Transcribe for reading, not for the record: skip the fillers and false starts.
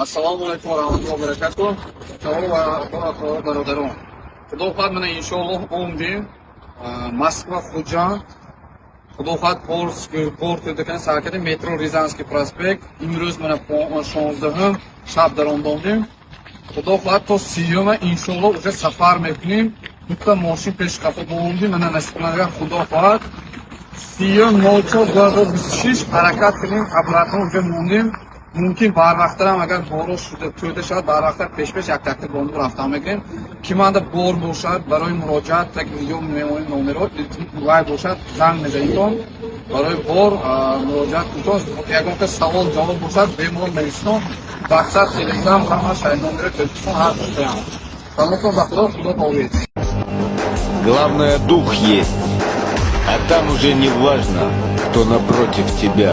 Ассалому алейкум ва рахматуллоҳи ва баракатуҳ. Ҷавоб ва бародарон. Худо хоҳад мана иншоаллоҳ омдем Москва Хуҷанд. Худо хоҳад бор тӯдакан сар кардем метро Рязанский проспект. Имрӯз мана 16 шаб дар он дондем. Худо хоҳад то 30 иншоаллоҳ уже сафар мекунем. Дутта мошин пеш қафа боомдем мана насибкунагар худо хоҳад 30/04/2026 ҳаракат кунем. Қаблатҳо уже мондем. Мумкин барвақтарам агар боро шуда тӯда шавад барвақтар пеш як такти бонду рафта мегирем. Киманда бор бошад барои муроҷиат так видео мемонем номеро вай бошад занг мезанитон барои бор муроҷиат кунтон. Ягон кас савол ҷавоб бошад бемор мевиситон ватсап телеграм ҳама шаҳр номеро телефон ҳар кунем. Саломатон ба худо. Худо ҳофиз. Главное, дух есть, а там уже не важно, кто напротив тебя.